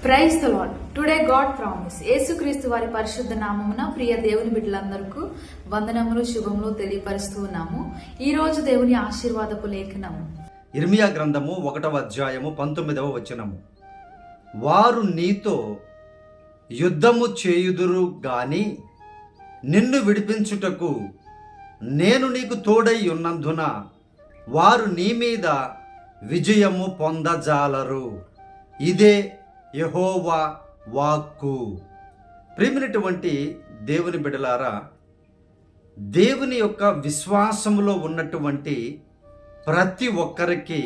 Praise the lord. Today God promise. యేసుక్రీస్తు వారి పరిశుద్ధ నామమున ప్రియ దేవుని బిడ్డలందరికీ వందనములు శుభములు తెలియపరుస్తూ ఉన్నాము. ఈ రోజు దేవుని ఆశీర్వాదపు లేఖనము ఇర్మియా గ్రంథము 1వ అధ్యాయము 19వ వచనము. వారు నీతో యుద్ధము చేయుదురు గాని నిన్ను విడిపించుటకు నేను నీకు తోడై ఉన్నందున వారు నీ మీద విజయము పొందజాలరు. ఇదే యెహోవా వాక్కు. ప్రియమైనటువంటి దేవుని బిడ్డలారా, దేవుని యొక్క విశ్వాసములో ఉన్నటువంటి ప్రతి ఒక్కరికి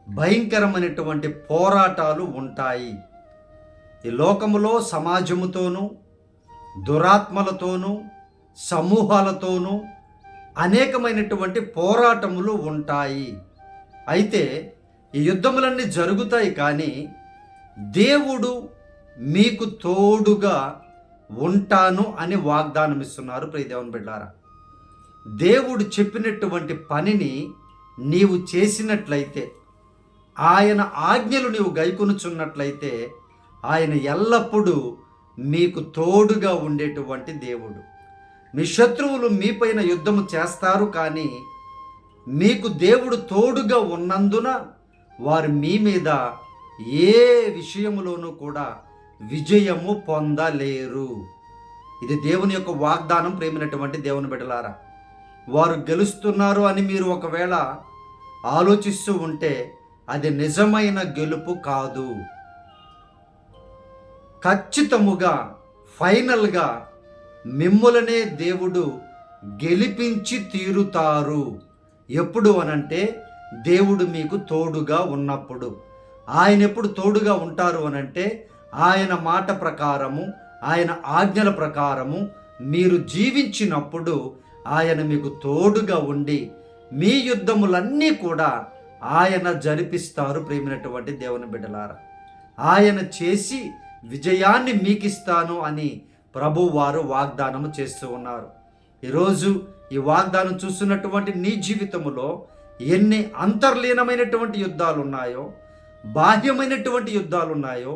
భయంకరమైనటువంటి పోరాటాలు ఉంటాయి. ఈ లోకములో సమాజముతోనూ దురాత్మలతోనూ సమూహాలతోనూ అనేకమైనటువంటి పోరాటములు ఉంటాయి. అయితే ఈ యుద్ధములన్నీ జరుగుతాయి, కానీ దేవుడు మీకు తోడుగా ఉంటాను అని వాగ్దానం ఇస్తున్నారు. ప్రియ దేవుని బిడ్డలారా, దేవుడు చెప్పినటువంటి పనిని నీవు చేసినట్లయితే, ఆయన ఆజ్ఞలు నీవు గైకొనుచున్నట్లయితే, ఆయన ఎల్లప్పుడూ మీకు తోడుగా ఉండేటువంటి దేవుడు. మీ శత్రువులు మీపైన యుద్ధము చేస్తారు, కానీ మీకు దేవుడు తోడుగా ఉన్నందున వారు మీ మీద ఏ విషయములోనూ కూడా విజయము పొందలేరు. ఇది దేవుని యొక్క వాగ్దానం. ప్రేమైనటువంటి దేవుని బిడ్డలారా, వారు గెలుస్తున్నారు అని మీరు ఒకవేళ ఆలోచిస్తూ ఉంటే అది నిజమైన గెలుపు కాదు. ఖచ్చితముగా ఫైనల్గా మిమ్ములనే దేవుడు గెలిపించి తీరుతారు. ఎప్పుడు అనంటే దేవుడు మీకు తోడుగా ఉన్నప్పుడు. ఆయన ఎప్పుడు తోడుగా ఉంటారు అనంటే ఆయన మాట ప్రకారము, ఆయన ఆజ్ఞల ప్రకారము మీరు జీవించినప్పుడు ఆయన మీకు తోడుగా ఉండి మీ యుద్ధములన్నీ కూడా ఆయన జరిపిస్తారు. ప్రేమైనటువంటి దేవుని బిడ్డలారా, ఆయన చేసి విజయాన్ని మీకిస్తాను అని ప్రభు వారు వాగ్దానము చేస్తూ ఉన్నారు. ఈరోజు ఈ వాగ్దానం చూస్తున్నటువంటి నీ జీవితములో ఎన్ని అంతర్లీనమైనటువంటి యుద్ధాలు ఉన్నాయో, బాహ్యమైనటువంటి యుద్ధాలు ఉన్నాయో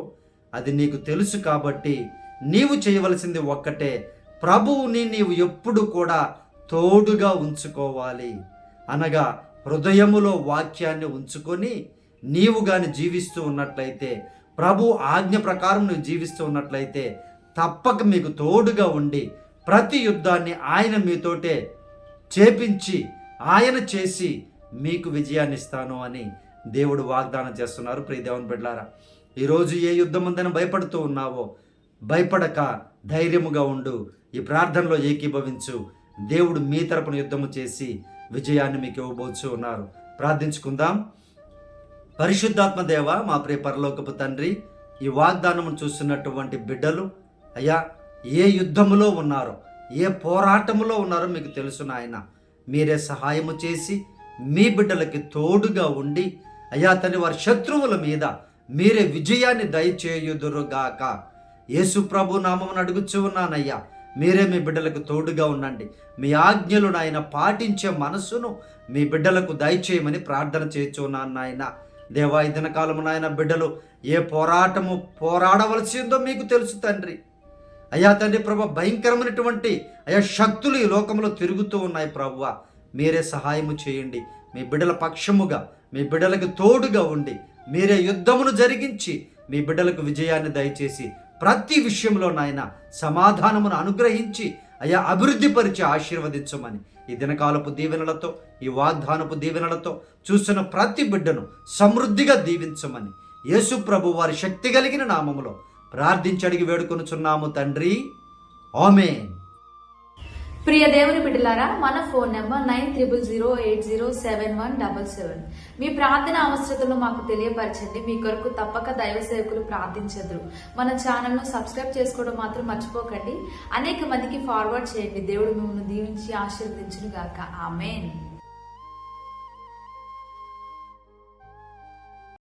అది నీకు తెలుసు. కాబట్టి నీవు చేయవలసింది ఒక్కటే, ప్రభువుని నీవు ఎప్పుడు కూడా తోడుగా ఉంచుకోవాలి. అనగా హృదయములో వాక్యాన్ని ఉంచుకొని నీవు గాని జీవిస్తూ ఉన్నట్లయితే, ప్రభు ఆజ్ఞ ప్రకారం నువ్వు జీవిస్తూ ఉన్నట్లయితే తప్పక మీకు తోడుగా ఉండి ప్రతి యుద్ధాన్ని ఆయన మీతోటే చేపించి ఆయన చేసి మీకు విజయాన్ని ఇస్తాను అని దేవుడు వాగ్దానం చేస్తున్నారు. ప్రియ దేవుని బిడ్డలారా, ఈరోజు ఏ యుద్ధం ఉందని భయపడుతూ ఉన్నావో భయపడక ధైర్యముగా ఉండు. ఈ ప్రార్థనలో ఏకీభవించు. దేవుడు మీ తరపున యుద్ధము చేసి విజయాన్ని మీకు ఇవ్వబోచు ఉన్నారు. ప్రార్థించుకుందాం. పరిశుద్ధాత్మ దేవ, మా ప్రియ పరలోకపు తండ్రి, ఈ వాగ్దానము చూస్తున్నటువంటి బిడ్డలు అయ్యా ఏ యుద్ధములో ఉన్నారో, ఏ పోరాటములో ఉన్నారో మీకు తెలుసు నాయన. మీరే సహాయము చేసి మీ బిడ్డలకి తోడుగా ఉండి అయ్యా తండ్రి, వారి శత్రువుల మీద మీరే విజయాన్ని దయచేయుదురుగాక. యేసు ప్రభు నామమును అడుగుచూ ఉన్నానయ్యా. మీరే మీ బిడ్డలకు తోడుగా ఉండండి. మీ ఆజ్ఞలు నాయన పాటించే మనస్సును మీ బిడ్డలకు దయచేయమని ప్రార్థన చేస్తున్నాను నాయన. దేవా, ఈ దినకాలము నాయన బిడ్డలు ఏ పోరాటము పోరాడవలసిందో మీకు తెలుసు తండ్రి. అయ్యా తండ్రి ప్రభు, భయంకరమైనటువంటి అయ్యా శక్తులు ఈ లోకంలో తిరుగుతూ ఉన్నాయి. ప్రభువ, మీరే సహాయము చేయండి. మీ బిడ్డల పక్షముగా మీ బిడ్డలకు తోడుగా ఉండి మీరే యుద్ధమును జరిగించి మీ బిడ్డలకు విజయాన్ని దయచేసి ప్రతి విషయంలో నాయన సమాధానమును అనుగ్రహించి అయ్యా అభివృద్ధిపరిచి ఆశీర్వదించమని ఈ దినకాలపు దీవెనలతో, ఈ వాగ్దానపు దీవెనలతో చూస్తున్న ప్రతి బిడ్డను సమృద్ధిగా దీవించమని యేసు ప్రభు వారి శక్తి కలిగిన నామములో ప్రార్థించి అడిగి వేడుకొనుచున్నాము తండ్రి. ఆమేన్. ప్రియ దేవుని బిడ్డలారా, మన ఫోన్ నెంబర్ 9000807177. మీ ప్రార్థన అవసరతలు మాకు తెలియపరచండి. మీ కొరకు తప్పక దైవ సేవకులు ప్రార్థించదురు. మన ఛానల్ను సబ్స్క్రైబ్ చేసుకోవడం మాత్రం మర్చిపోకండి. అనేక మందికి ఫార్వర్డ్ చేయండి. దేవుడు మిమ్మల్ని దీవించి ఆశీర్వదించును గాక. ఆమేన్.